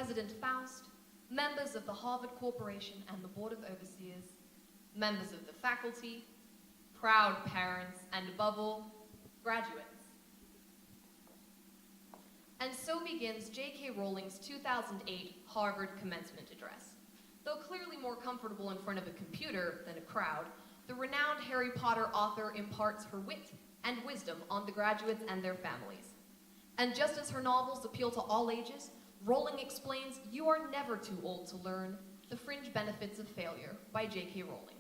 President Faust, members of the Harvard Corporation and the Board of Overseers, members of the faculty, proud parents, and above all, graduates. And so begins JK Rowling's 2008 Harvard Commencement Address. Though clearly more comfortable in front of a computer than a crowd, the renowned Harry Potter author imparts her wit and wisdom on the graduates and their families. And just as her novels appeal to all ages, Rowling explains you are never too old to learn The Fringe Benefits of Failure by JK Rowling.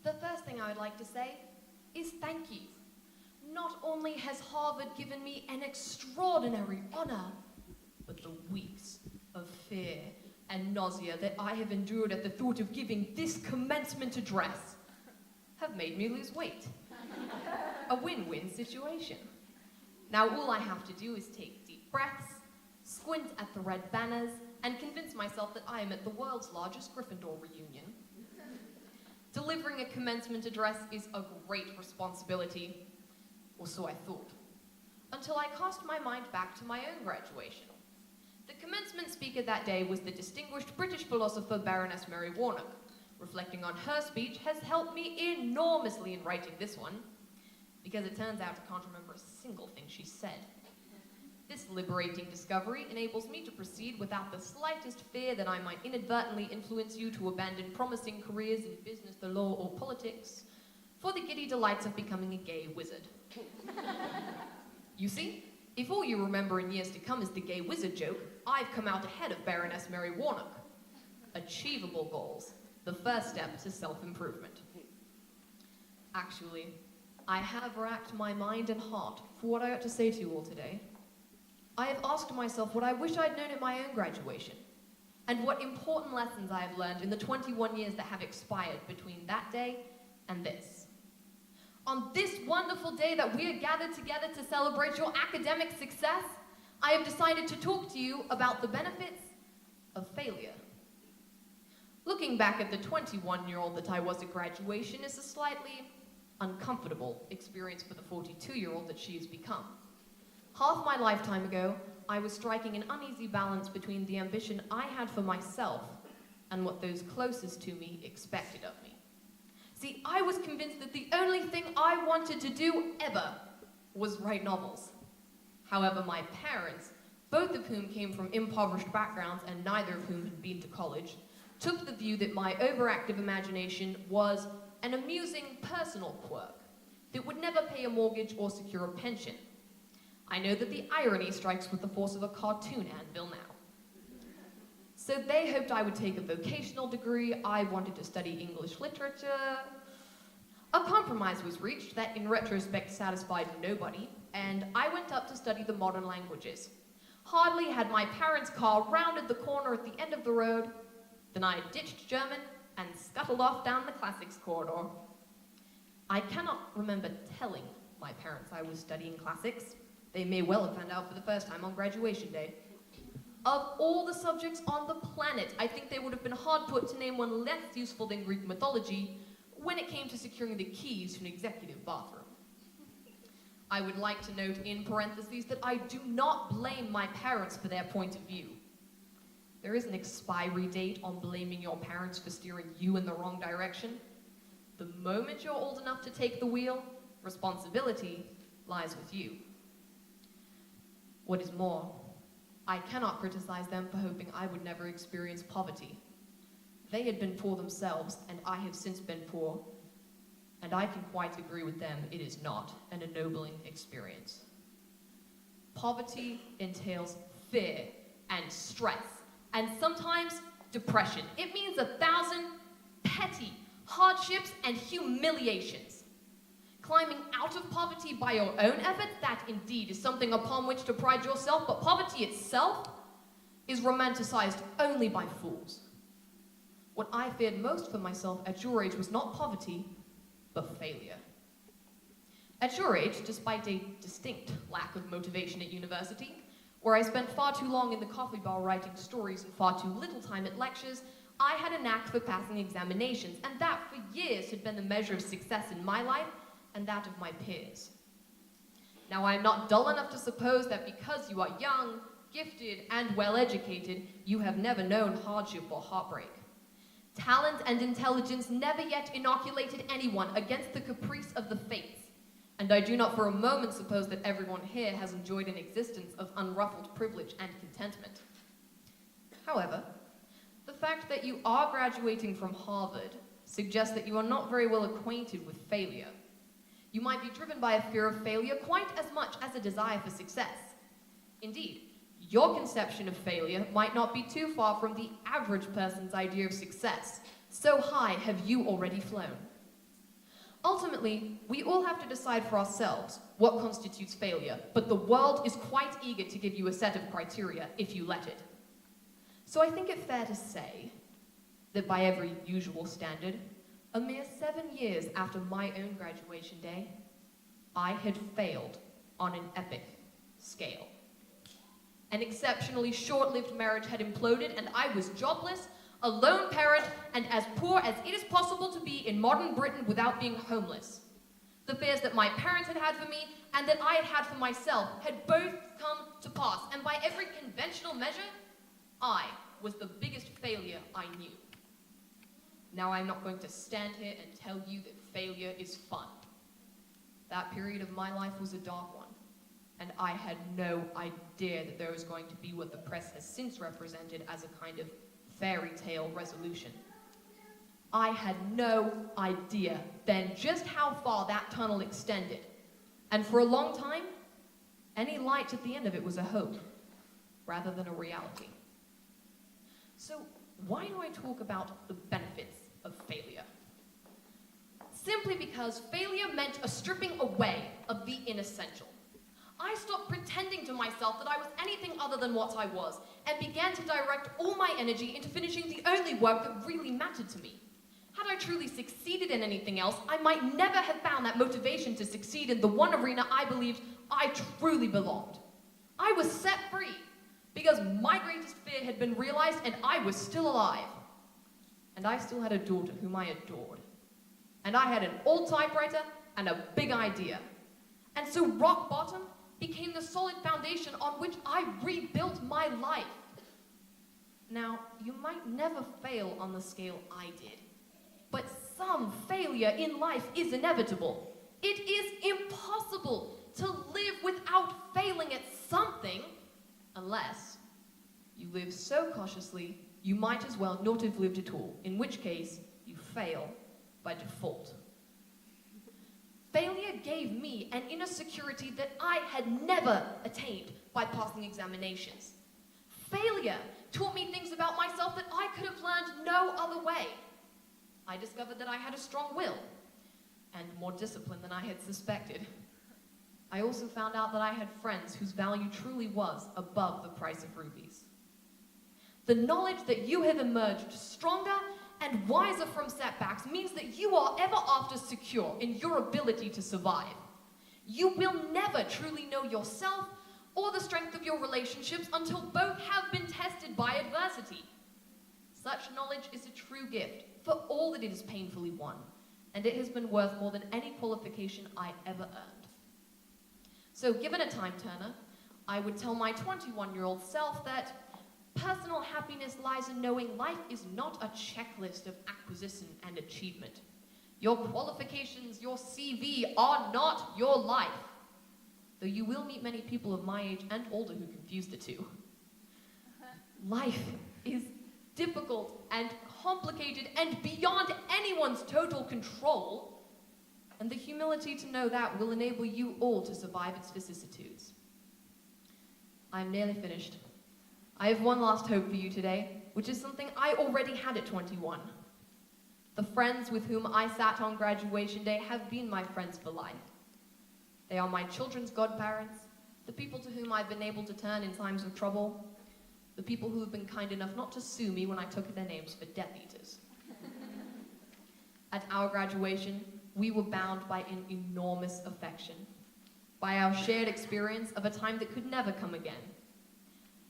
The first thing I would like to say is thank you. Not only has Harvard given me an extraordinary honor, but the weeks of fear and nausea that I have endured at the thought of giving this commencement address have made me lose weight. A win-win situation. Now all I have to do is take deep breaths, squint at the red banners, and convince myself that I am at the world's largest Gryffindor reunion. Delivering a commencement address is a great responsibility, or so I thought, until I cast my mind back to my own graduation. The commencement speaker that day was the distinguished British philosopher Baroness Mary Warnock. Reflecting on her speech has helped me enormously in writing this one, because it turns out I can't remember a single thing she said. This liberating discovery enables me to proceed without the slightest fear that I might inadvertently influence you to abandon promising careers in business, the law, or politics for the giddy delights of becoming a gay wizard. You see, if all you remember in years to come is the gay wizard joke, I've come out ahead of Baroness Mary Warnock. Achievable goals, the first step to self-improvement. Actually, I have racked my mind and heart for what I ought to say to you all today. I have asked myself what I wish I'd known at my own graduation, and what important lessons I have learned in the 21 years that have expired between that day and this. On this wonderful day that we are gathered together to celebrate your academic success, I have decided to talk to you about the benefits of failure. Looking back at the 21-year-old that I was at graduation is a slightly uncomfortable experience for the 42-year-old that she has become. Half my lifetime ago, I was striking an uneasy balance between the ambition I had for myself and what those closest to me expected of me. See, I was convinced that the only thing I wanted to do ever was write novels. However, my parents, both of whom came from impoverished backgrounds and neither of whom had been to college, took the view that my overactive imagination was an amusing personal quirk that would never pay a mortgage or secure a pension. I know that the irony strikes with the force of a cartoon anvil now. So they hoped I would take a vocational degree. I wanted to study English literature. A compromise was reached that in retrospect satisfied nobody, and I went up to study the modern languages. Hardly had my parents' car rounded the corner at the end of the road than I ditched German and scuttled off down the classics corridor. I cannot remember telling my parents I was studying classics. They may well have found out for the first time on graduation day. Of all the subjects on the planet, I think they would have been hard put to name one less useful than Greek mythology when it came to securing the keys to an executive bathroom. I would like to note in parentheses that I do not blame my parents for their point of view. There is an expiry date on blaming your parents for steering you in the wrong direction. The moment you're old enough to take the wheel, responsibility lies with you. What is more, I cannot criticize them for hoping I would never experience poverty. They had been poor themselves, and I have since been poor, and I can quite agree with them, it is not an ennobling experience. Poverty entails fear and stress, and sometimes depression. It means 1,000 petty hardships and humiliations. Climbing out of poverty by your own efforts, that indeed is something upon which to pride yourself, but poverty itself is romanticized only by fools. What I feared most for myself at your age was not poverty, but failure. At your age, despite a distinct lack of motivation at university, where I spent far too long in the coffee bar writing stories and far too little time at lectures, I had a knack for passing examinations, and that for years had been the measure of success in my life and that of my peers. Now, I am not dull enough to suppose that because you are young, gifted, and well-educated, you have never known hardship or heartbreak. Talent and intelligence never yet inoculated anyone against the caprice of the fates, and I do not for a moment suppose that everyone here has enjoyed an existence of unruffled privilege and contentment. However, the fact that you are graduating from Harvard suggests that you are not very well acquainted with failure. You might be driven by a fear of failure quite as much as a desire for success. Indeed, your conception of failure might not be too far from the average person's idea of success. So high have you already flown. Ultimately, we all have to decide for ourselves what constitutes failure, but the world is quite eager to give you a set of criteria if you let it. So I think it fair to say that by every usual standard, a mere 7 years after my own graduation day, I had failed on an epic scale. An exceptionally short-lived marriage had imploded, and I was jobless, a lone parent, and as poor as it is possible to be in modern Britain without being homeless. The fears that my parents had had for me and that I had had for myself had both come to pass, and by every conventional measure, I was the biggest failure I knew. Now I'm not going to stand here and tell you that failure is fun. That period of my life was a dark one, and I had no idea that there was going to be what the press has since represented as a kind of fairy tale resolution. I had no idea then just how far that tunnel extended, and for a long time, any light at the end of it was a hope, rather than a reality. So why do I talk about the benefits of failure? Simply because failure meant a stripping away of the inessential. I stopped pretending to myself that I was anything other than what I was, and began to direct all my energy into finishing the only work that really mattered to me. Had I truly succeeded in anything else, I might never have found that motivation to succeed in the one arena I believed I truly belonged. I was set free, because my greatest fear had been realized and I was still alive. And I still had a daughter whom I adored. And I had an old typewriter and a big idea. And so rock bottom became the solid foundation on which I rebuilt my life. Now, you might never fail on the scale I did, but some failure in life is inevitable. It is impossible to live without failing at something, unless you live so cautiously you might as well not have lived at all, in which case you fail by default. Failure gave me an inner security that I had never attained by passing examinations. Failure taught me things about myself that I could have learned no other way. I discovered that I had a strong will, and more discipline than I had suspected. I also found out that I had friends whose value truly was above the price of rubies. The knowledge that you have emerged stronger and wiser from setbacks means that you are ever after secure in your ability to survive. You will never truly know yourself or the strength of your relationships until both have been tested by adversity. Such knowledge is a true gift for all that it has painfully won, and it has been worth more than any qualification I ever earned. So given a time turner, I would tell my 21-year-old self that personal happiness lies in knowing life is not a checklist of acquisition and achievement. Your qualifications, your CV are not your life, though you will meet many people of my age and older who confuse the two. Life is difficult and complicated and beyond anyone's total control, and the humility to know that will enable you all to survive its vicissitudes. I'm nearly finished. I have one last hope for you today, which is something I already had at 21. The friends with whom I sat on graduation day have been my friends for life. They are my children's godparents, the people to whom I've been able to turn in times of trouble, the people who have been kind enough not to sue me when I took their names for Death Eaters. At our graduation, we were bound by an enormous affection, by our shared experience of a time that could never come again,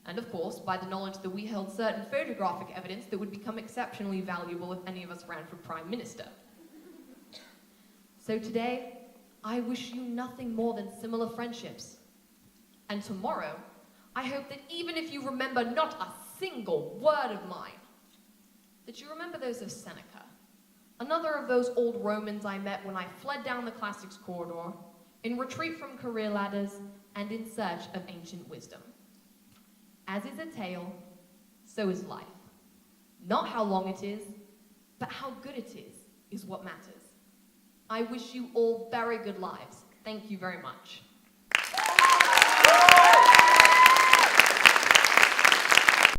and of course, by the knowledge that we held certain photographic evidence that would become exceptionally valuable if any of us ran for Prime Minister. So today, I wish you nothing more than similar friendships. And tomorrow, I hope that even if you remember not a single word of mine, that you remember those of Seneca, another of those old Romans I met when I fled down the classics corridor, in retreat from career ladders and in search of ancient wisdom. As is a tale, so is life. Not how long it is, but how good it is what matters. I wish you all very good lives. Thank you very much.